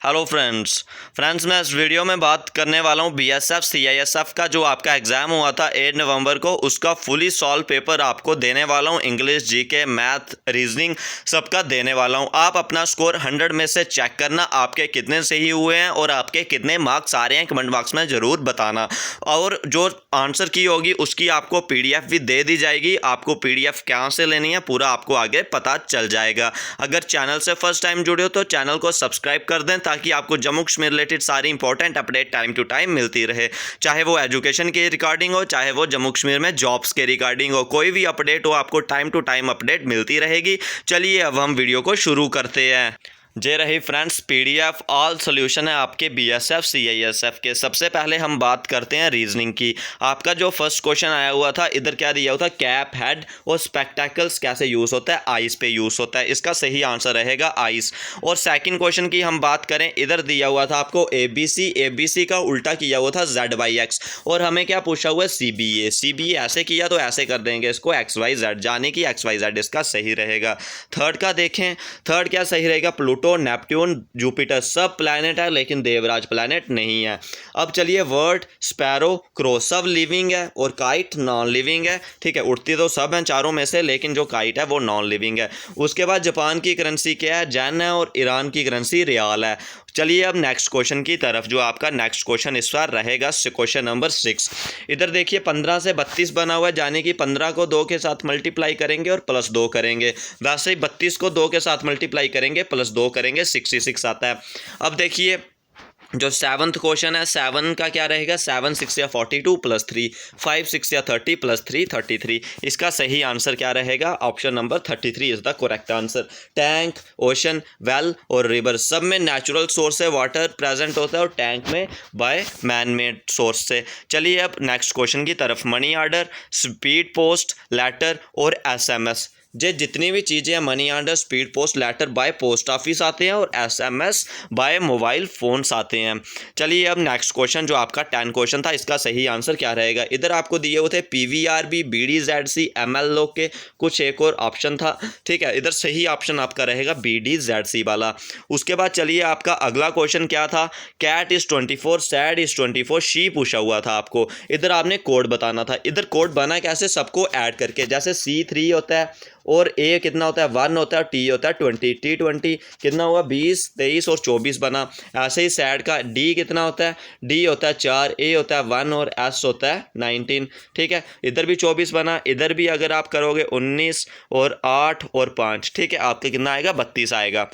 Hello friends मैं इस video में बात करने वाला हूँ बीएसएफ सीआईएसएफ का जो आपका एग्ज़ाम हुआ था 8 नवंबर को, उसका फुली सॉल्व पेपर आपको देने वाला हूँ। इंग्लिश, जीके, मैथ, रीजनिंग सबका देने वाला हूँ। आप अपना स्कोर 100 में से चेक करना, आपके कितने सही हुए हैं और आपके कितने मार्क्स आ रहे हैं कमेंट बॉक्स में ज़रूर बताना। और जो आंसर की होगी उसकी आपको पीडीएफ भी दे दी जाएगी। आपको पीडीएफ कहाँ से लेनी है पूरा आपको आगे पता चल जाएगा। अगर चैनल से फर्स्ट टाइम जुड़े हो तो चैनल को सब्सक्राइब कर दें ताकि आपको जम्मू कश्मीर रिलेटेड सारी important update time to time मिलती रहे, चाहे वो एजुकेशन के रिगार्डिंग हो, चाहे वो जम्मू कश्मीर में जॉब्स के रिगार्डिंग हो। कोई भी अपडेट हो आपको टाइम टू टाइम अपडेट मिलती रहेगी। चलिए अब हम वीडियो को शुरू करते हैं। जे रही फ्रेंड्स पीडीएफ ऑल सॉल्यूशन है आपके बीएसएफ सीआईएसएफ के। सबसे पहले हम बात करते हैं रीजनिंग की। आपका जो फर्स्ट क्वेश्चन आया हुआ था, इधर क्या दिया हुआ था, कैप, हेड और स्पेक्टेकल्स कैसे यूज़ होता है, आइस पे यूज़ होता है। इसका सही आंसर रहेगा आइस। और सेकंड क्वेश्चन की हम बात करें, इधर दिया हुआ था आपको एबीसी का उल्टा किया हुआ था ZYX। और हमें क्या पूछा हुआ है, CBA ऐसे किया तो ऐसे कर देंगे इसको XYZ, जाने की XYZ इसका सही रहेगा। थर्ड का देखें, थर्ड क्या सही रहेगा, प्लूटो, नेपट्यून, जुपिटर सब प्लैनेट है लेकिन देवराज प्लैनेट नहीं है। अब चलिए वर्ड, स्पैरो, क्रो सब लिविंग है और काइट नॉन लिविंग है। ठीक है, उड़ती तो सब हैं चारों में से, लेकिन जो काइट है वो नॉन लिविंग है। उसके बाद जापान की करेंसी क्या है, जेन है, और ईरान की करेंसी रियाल है। चलिए अब नेक्स्ट क्वेश्चन की तरफ। जो आपका नेक्स्ट क्वेश्चन इस बार रहेगा क्वेश्चन नंबर 6। इधर देखिए 15 से 32 बना हुआ है, जाने कि 15 को 2 के साथ मल्टीप्लाई करेंगे और प्लस 2 करेंगे। वैसे ही 32 को 2 के साथ मल्टीप्लाई करेंगे प्लस 2 करेंगे, 66 आता है। अब देखिए जो 7th क्वेश्चन है, 7 का क्या रहेगा, 7 6 या 42 प्लस 3, 5 6 या 30 प्लस 3 33। इसका सही आंसर क्या रहेगा, option number 33 is the correct answer. Tank, ocean, well और रिवर सब में नेचुरल सोर्स से वाटर प्रेजेंट होता है और टैंक में बाय मैन मेड सोर्स से। चलिए अब नेक्स्ट क्वेश्चन की तरफ। Money order, speed post, letter और SMS, जे जितनी भी चीज़ें हैं, money order, speed post, letter by post office आते हैं और SMS बाय मोबाइल फ़ोन्स आते हैं। चलिए अब नेक्स्ट क्वेश्चन जो आपका 10 क्वेश्चन था, इसका सही आंसर क्या रहेगा। इधर आपको दिए हुए थे PVRB, BDZC, ML के कुछ एक और ऑप्शन था। ठीक है, इधर सही ऑप्शन आपका रहेगा BDZC वाला। उसके बाद चलिए आपका अगला क्वेश्चन क्या था, कैट इज़ 24, सैड इज़ 24, शी पूछा हुआ था आपको। इधर आपने कोड बताना था। इधर कोड बना कैसे, सबको ऐड करके, जैसे C3 होता है और A कितना होता है 1 होता है, T होता है 20, T20 कितना हुआ 20, 23 और 24 बना। ऐसे ही सैड का D कितना होता है, D होता है 4, A होता है 1 और S होता है 19। ठीक है, इधर भी 24 बना। इधर भी अगर आप करोगे 19 और 8 और 5, ठीक है, आपका कितना आएगा 32 आएगा।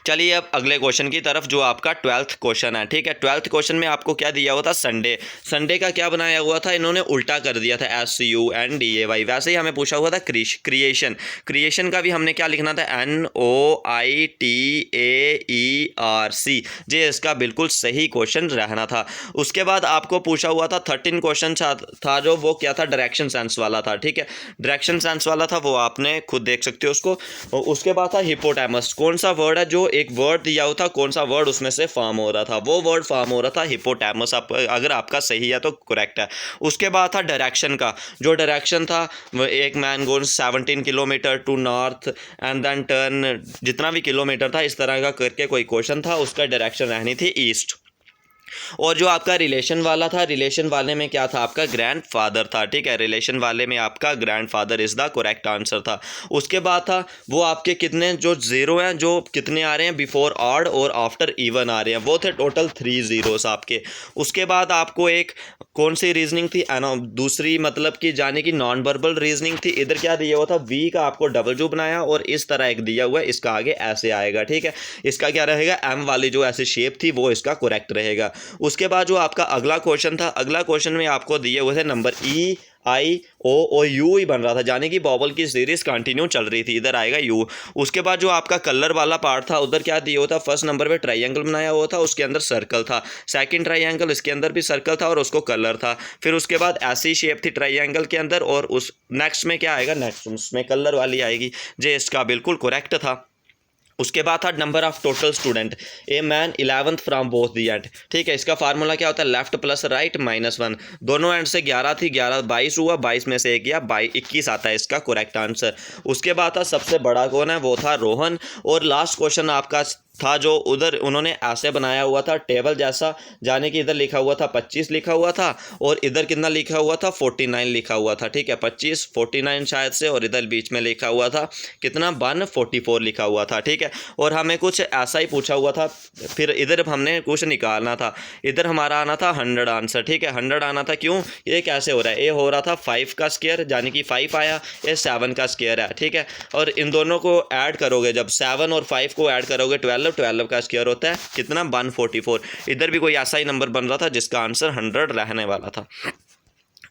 चलिए अब अगले क्वेश्चन की तरफ जो आपका 12th क्वेश्चन है। ठीक है, 12th क्वेश्चन में आपको क्या दिया हुआ था, संडे। संडे का क्या बनाया हुआ था, इन्होंने उल्टा कर दिया था, SUNDAY। वैसे ही हमें पूछा हुआ था क्रिएशन। क्रिएशन का भी हमने क्या लिखना था, NOITAERC। जे इसका बिल्कुल सही क्वेश्चन रहना था। उसके बाद आपको पूछा हुआ था 13 क्वेश्चन था जो वो क्या था, डायरेक्शन सेंस वाला था। ठीक है, डायरेक्शन सेंस वाला था, वो आपने खुद देख सकते हो उसको। उसके बाद था हिपोटैमस। कौन सा वर्ड है, जो एक वर्ड दिया हुआ था, कौन सा वर्ड उसमें से फॉर्म हो रहा था, वो वर्ड फॉर्म हो रहा था हिपोटैमस। आप अगर आपका सही है तो करेक्ट है। उसके बाद था डायरेक्शन का। जो डायरेक्शन था, एक man goes 17 kilometer to north and then turn, जितना भी किलोमीटर था इस तरह का करके कोई क्वेश्चन था, उसका डायरेक्शन रहनी थी ईस्ट। और जो आपका रिलेशन वाला था, रिलेशन वाले में क्या था, आपका ग्रैंडफादर था। ठीक है, रिलेशन वाले में आपका grandfather is the correct answer था। उसके बाद था वो आपके कितने जो ज़ीरो हैं, जो कितने आ रहे हैं बिफोर ऑड और आफ्टर इवन आ रहे हैं, वो थे टोटल 3 ज़ीरोस आपके। उसके बाद आपको एक कौन सी रीजनिंग थी, दूसरी मतलब कि जाने की नॉन वर्बल रीजनिंग थी। इधर क्या दिया हुआ था, V का आपको W बनाया और इस तरह एक दिया हुआ है, इसका आगे ऐसे आएगा। ठीक है, इसका क्या रहेगा, M वाली जो ऐसे शेप थी वो इसका करेक्ट रहेगा। उसके बाद जो आपका अगला क्वेश्चन था, अगला क्वेश्चन में आपको दिए हुए थे नंबर EIO और U ही बन रहा था, जाने की बॉबल की सीरीज कंटिन्यू चल रही थी, इधर आएगा U। उसके बाद जो आपका कलर वाला पार्ट था, उधर क्या दिया हुआ था, फर्स्ट नंबर पे ट्रायंगल बनाया हुआ था, उसके अंदर सर्कल था। सेकंड ट्रायंगल, इसके अंदर भी सर्कल था और उसको कलर था। फिर उसके बाद ऐसी शेप थी ट्रायंगल के अंदर, और उस नेक्स्ट में क्या आएगा, नेक्स्ट उसमें कलर वाली आएगी। जे इसका बिल्कुल करेक्ट था। उसके बाद था number of total student, a man 11th from both the and. ठीक है, इसका फार्मूला क्या होता है, लेफ्ट प्लस राइट -1। दोनों एंड से 11 थी, 11 22 हुआ, 22 में से 1 गया, 21 आता है इसका करेक्ट आंसर। उसके बाद था सबसे बड़ा कौन है, वो था रोहन। और लास्ट क्वेश्चन आपका था जो उधर उन्होंने ऐसे बनाया हुआ था टेबल जैसा, जाने कि इधर लिखा हुआ था 25 लिखा हुआ था और इधर कितना लिखा हुआ था 49 लिखा हुआ था, ठीक है 25 49 शायद से, और इधर बीच में लिखा हुआ था कितना 144 लिखा हुआ था, ठीक है। और हमें कुछ ऐसा ही पूछा हुआ था, फिर इधर हमने कुछ निकालना था, इधर हमारा आना था 100 आंसर, ठीक है 100 आना था। क्यों, ये कैसे हो रहा है, ये हो रहा था 5 का स्क्वायर यानी कि 5 आया, ये 7 का स्क्वायर है, ठीक है। और इन दोनों को ऐड करोगे, जब 7 और 5 को ऐड करोगे 12 का स्क्वायर होता है कितना 144। इधर भी कोई ऐसा ही नंबर बन रहा था जिसका आंसर 100 रहने वाला था।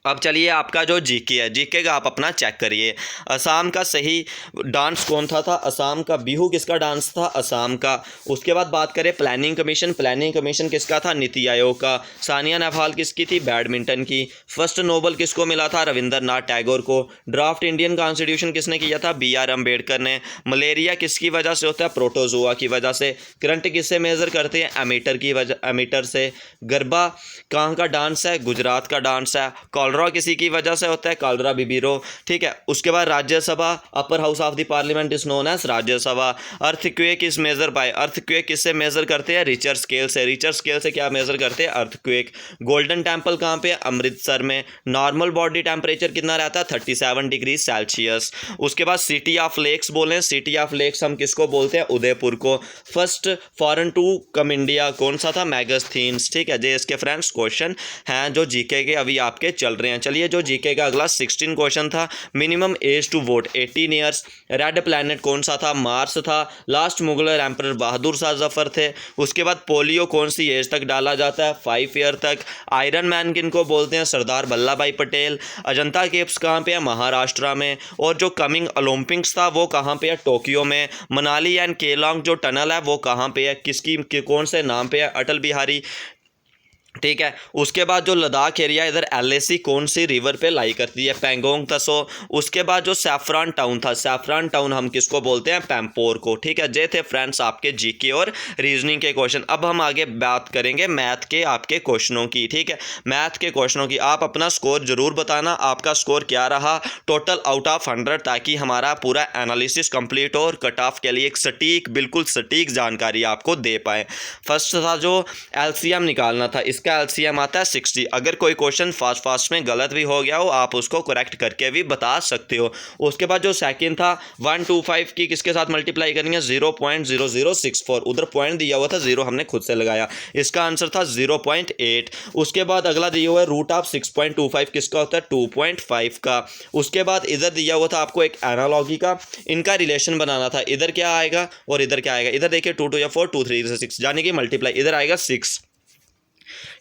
अब चलिए आपका जो जीके है, जीके का आप अपना चेक करिए। असम का सही डांस कौन था असम का बिहू किसका डांस था, असम का। उसके बाद बात करें प्लानिंग कमीशन, प्लानिंग कमीशन किसका था, नीति आयोग का। सानिया नेहवाल किसकी थी, बैडमिंटन की। फर्स्ट नोबल किसको मिला था, रविंद्रनाथ टैगोर को। ड्राफ्ट इंडियन कॉन्स्टिट्यूशन किसने किया था, BR अम्बेडकर ने। मलेरिया किसकी वजह से होता है, प्रोटोजोआ की वजह से। करंट किससे मेज़र करते हैं, एमीटर की वजह, एमीटर से। गरबा कहाँ का डांस है, गुजरात का डांस है। कॉलरा किसी की वजह से होता है, कॉलरा बिबिरो, ठीक है। उसके बाद Rajya Sabha, upper house of the parliament is known as Rajya Sabha. Earthquake is measured by, earthquake किससे मेजर करते हैं, रिचर स्केल से। रिचर स्केल से क्या मेजर करते हैं, अर्थक्वेक। गोल्डन टेम्पल कहाँ पे है, अमृतसर में। नॉर्मल बॉडी टेम्परेचर कितना रहता है, 37 डिग्री सेल्सियस। उसके बाद सिटी ऑफ लेक्स बोले, सिटी ऑफ लेक्स हम किसको बोलते हैं, उदयपुर को। First foreign to come India कौन सा था, मैगस्थीन्स, ठीक है। जे इसके फ्रेंड्स क्वेश्चन हैं जो जीके के अभी आपके चल रहे हैं। चलिए जो जीके का अगला 16 क्वेश्चन था, minimum age to vote 18 years. Red planet कौन सा था, मार्स था। लास्ट मुगल एम्परर बहादुर शाह जफर थे। उसके बाद पोलियो कौन सी एज तक डाला जाता है, 5 ईयर तक। आयरन मैन किनको बोलते हैं, सरदार वल्लभ भाई पटेल। अजंता केव्स कहाँ पे है, महाराष्ट्र में। और जो कमिंग ओलंपिक्स था वो कहाँ पे है, टोक्यो में। मनाली एंड केलॉन्ग जो टनल है वो कहाँ पे है, किसकी कौन से नाम पे है, अटल बिहारी, ठीक है। उसके बाद जो लद्दाख एरिया इधर LAC कौन सी रिवर पे लाई करती है, पेंगोंग तसो। उसके बाद जो सैफरान टाउन था, सैफरान टाउन हम किसको बोलते हैं, पैम्पोर को, ठीक है। जे थे फ्रेंड्स आपके जीके और रीजनिंग के क्वेश्चन। अब हम आगे बात करेंगे मैथ के आपके क्वेश्चनों की, ठीक है। मैथ के क्वेश्चनों की आप अपना स्कोर जरूर बताना, आपका स्कोर क्या रहा टोटल आउट ऑफ 100, ताकि हमारा पूरा एनालिसिस कंप्लीट हो और कट ऑफ के लिए एक सटीक, बिल्कुल सटीक जानकारी आपको दे पाए। फर्स्ट था जो LCM निकालना था, इसका LCM आता है 60। अगर कोई क्वेश्चन फास्ट में गलत भी हो गया हो आप उसको करेक्ट करके भी बता सकते हो। उसके बाद जो सेकंड था 125 की किसके साथ मल्टीप्लाई करनी है, 0.0064। उधर पॉइंट दिया हुआ था, 0 हमने खुद से लगाया, इसका आंसर था 0.8। उसके बाद अगला दिया हुआ है रूट ऑफ 6.25 किसका होता है, 2.5 का। उसके बाद इधर दिया हुआ था आपको एक एनालॉजी का, इनका रिलेशन बनाना था। इधर क्या आएगा और इधर क्या आएगा, इधर देखिए 2 2 या 4 2 3 6 यानी कि मल्टीप्लाई, इधर आएगा 6,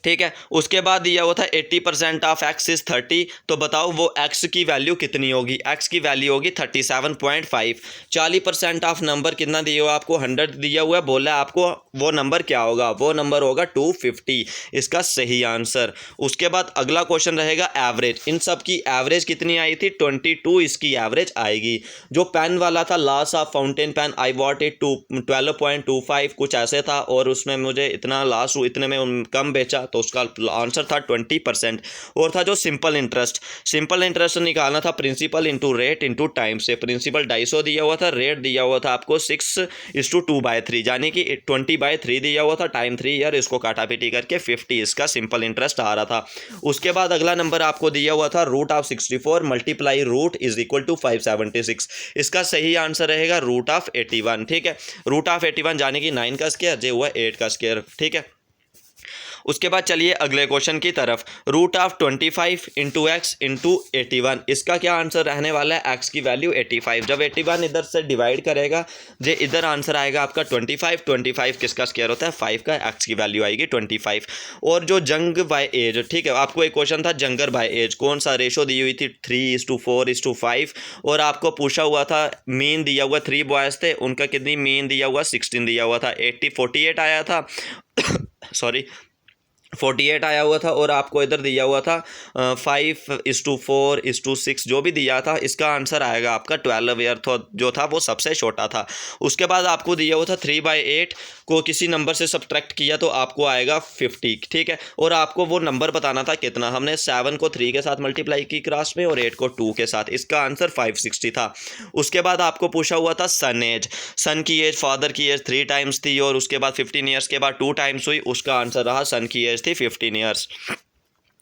ठीक है। उसके बाद दिया हुआ था 80% ऑफ x इज 30, तो बताओ वो x की वैल्यू कितनी होगी, x की वैल्यू होगी 37.5। 40% ऑफ नंबर कितना दिया हुआ आपको, 100 दिया हुआ है, बोला आपको वो नंबर क्या होगा, वो नंबर होगा 250, इसका सही आंसर। उसके बाद अगला क्वेश्चन रहेगा एवरेज, इन सब की एवरेज कितनी आई थी, 22 इसकी एवरेज आएगी। जो पेन वाला था loss of fountain pen, I what it 12.25 कुछ ऐसे था, और उसमें मुझे इतना लॉस हुआ, इतने में कम बेचा, तो उसका आंसर था 20%। और था जो सिंपल इंटरेस्ट, सिंपल इंटरेस्ट निकालना था principal into rate into time से। प्रिंसिपल 250 दिया हुआ था, रेट दिया हुआ था आपको 6:2/3 यानी कि 20/3 दिया हुआ था, टाइम 3 ईयर, इसको काटा पीटी करके 50 इसका सिंपल इंटरेस्ट आ रहा था। उसके बाद अगला नंबर आपको दिया हुआ था root of 64 multiply root is equal to 576, इसका सही आंसर रहेगा रूट ऑफ 81, ठीक है। रूट ऑफ 81 यानी कि 9 का स्क्वायर, जे हुआ 8 का स्क्वायर, ठीक है। उसके बाद चलिए अगले क्वेश्चन की तरफ, root of 25 into x into 81, इसका क्या आंसर रहने वाला है, एक्स की वैल्यू 85। जब 81 इधर से डिवाइड करेगा, जे इधर आंसर आएगा आपका 25, 25 किसका स्क्वायर होता है 5 का, एक्स की वैल्यू आएगी 25। और जो जंग बाय एज, ठीक है, आपको एक क्वेश्चन था जंगर बाय एज, कौन सा रेशो दी हुई थी 3:4:5, और आपको पूछा हुआ था मीन दिया हुआ 3 बॉयज़ थे, उनका कितनी मीन दिया हुआ 16 दिया हुआ था, 48 आया था सॉरी 48 आया हुआ था और आपको इधर दिया हुआ था 5:4:6 जो भी दिया था, इसका आंसर आएगा आपका 12 ईयर जो था वो सबसे छोटा था। उसके बाद आपको दिया हुआ था 3/8 को किसी नंबर से सब्ट्रैक्ट किया तो आपको आएगा 50, ठीक है। और आपको वो नंबर बताना था कितना, हमने 7 को 3 के साथ मल्टीप्लाई की क्रास में और 8 को 2 के साथ, इसका आंसर 560 था। उसके बाद आपको पूछा हुआ था सन एज, सन की एज फादर की एज 3 टाइम्स थी और उसके बाद 15 ईयर्स के बाद 2 टाइम्स हुई, उसका आंसर रहा सन की एज थी 15 ईयर्स।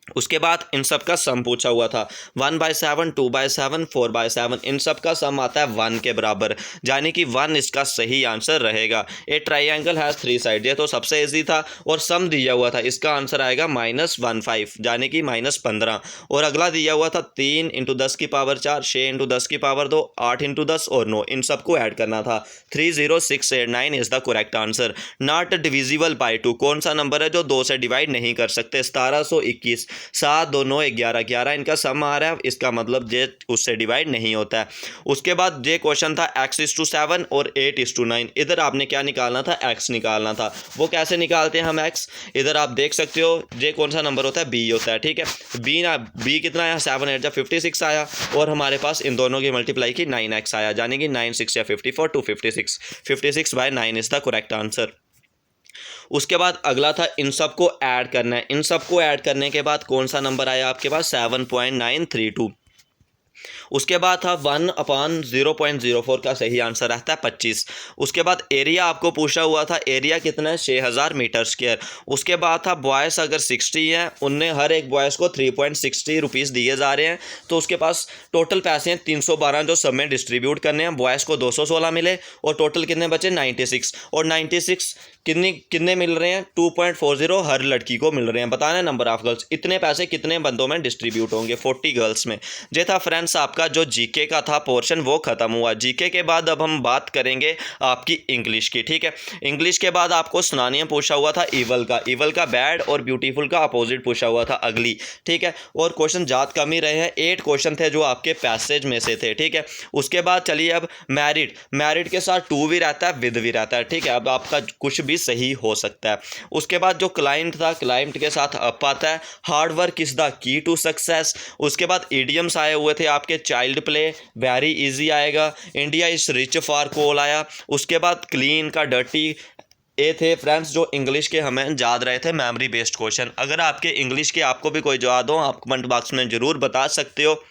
उसके बाद इन सब का सम पूछा हुआ था 1/7, 2/7, 4/7, इन सब का सम आता है 1 के बराबर, यानी कि 1 इसका सही आंसर रहेगा। ए ट्राइंगल हैज़ 3 साइड, ये तो सबसे इजी था और सम दिया हुआ था, इसका आंसर आएगा -15 यानी कि -15। और अगला दिया हुआ था 3 × 10 की पावर 4, 6 × 10 की पावर 2, 8 × 10 और 9, इन सबको ऐड करना था। 30689 is the correct answer. Not divisible by 2, कौन सा नंबर है जो 2 से डिवाइड नहीं कर सकते? 1721, 7, 2, 9, 11, 11 इनका सम आ रहा है, इसका मतलब जे उससे डिवाइड नहीं होता है। उसके बाद ये क्वेश्चन था x:7 और 8:9, इधर आपने क्या निकालना था? x निकालना था। वो कैसे निकालते हैं हम x? इधर आप देख सकते हो ये कौन सा नंबर होता है? b होता है, ठीक है। b कितना आया? 7 8 56 आया और हमारे पास इन दोनों की मल्टीप्लाई की 9x आया, यानी कि 9 6 या 54 256, 56/9 इज द करेक्ट आंसर। उसके बाद अगला था इन सब को ऐड करना है। इन सब को ऐड करने के बाद कौन सा नंबर आया आपके पास? 7.932। उसके बाद था 1/0.04 का सही आंसर रहता है 25। उसके बाद एरिया आपको पूछा हुआ था, एरिया कितना है? 6000 मीटर स्क्वायर। उसके बाद था बॉयज़ अगर 60 हैं, उनने हर एक बॉयज़ को 3.60 रुपीज़ दिए जा रहे हैं, तो उसके पास टोटल पैसे हैं 312 जो सब में डिस्ट्रीब्यूट करने हैं। बॉयज़ को 216 मिले और टोटल कितने बचे? 96। और 96 कितने मिल रहे हैं? 2.40 हर लड़की को मिल रहे हैं। बताना है नंबर ऑफ गर्ल्स, इतने पैसे कितने बंदों में डिस्ट्रीब्यूट होंगे? 40 गर्ल्स में। ये था फ्रेंड्स आपका जो जीके का था पोर्शन, वो खत्म हुआ। जीके के बाद अब हम बात करेंगे आपकी इंग्लिश की, ठीक है। इंग्लिश के बाद आपको सुनानिया पूछा हुआ था ईवल का, ईवल का बैड और ब्यूटीफुल का अपोजिट पूछा हुआ था अगली, ठीक है। और क्वेश्चन ज्यादा कम ही रहे हैं, 8 क्वेश्चन थे जो आपके पैसेज में से थे, ठीक है। उसके बाद चलिए अब मैरिड, मैरिड के साथ टू भी रहता है, विद भी रहता है, ठीक है। अब आपका कुछ भी सही हो सकता है। उसके बाद जो क्लाइंट था, क्लाइंट के साथ अप आता है, hard work is the key to success. उसके बाद इडियम्स आए हुए थे आपके, चाइल्ड प्ले, वेरी इजी आएगा, India is rich for coal आया। उसके बाद क्लीन का डर्टी, ये थे फ्रेंड्स जो इंग्लिश के हमें याद रहे थे मेमोरी बेस्ड क्वेश्चन। अगर आपके इंग्लिश के आपको भी कोई याद हो, आप कमेंट बॉक्स में ज़रूर बता सकते हो।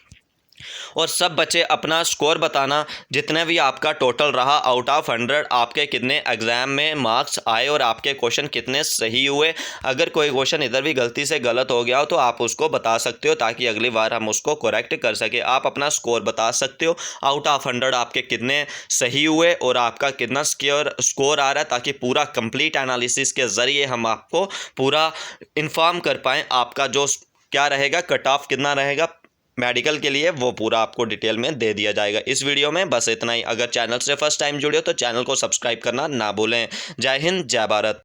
और सब बच्चे अपना स्कोर बताना, जितने भी आपका टोटल रहा आउट ऑफ 100, आपके कितने एग्जाम में मार्क्स आए और आपके क्वेश्चन कितने सही हुए। अगर कोई क्वेश्चन इधर भी गलती से गलत हो गया हो तो आप उसको बता सकते हो, ताकि अगली बार हम उसको करेक्ट कर सके। आप अपना स्कोर बता सकते हो, आउट ऑफ 100 आपके कितने सही हुए और आपका कितना स्कोर आ रहा है, ताकि पूरा कंप्लीट एनालिसिस के ज़रिए हम आपको पूरा इन्फॉर्म कर पाएँ आपका जो क्या रहेगा, कट ऑफ कितना रहेगा मेडिकल के लिए, वो पूरा आपको डिटेल में दे दिया जाएगा। इस वीडियो में बस इतना ही। अगर चैनल से फर्स्ट टाइम जुड़े हो तो चैनल को सब्सक्राइब करना ना भूलें। जय हिंद, जय भारत।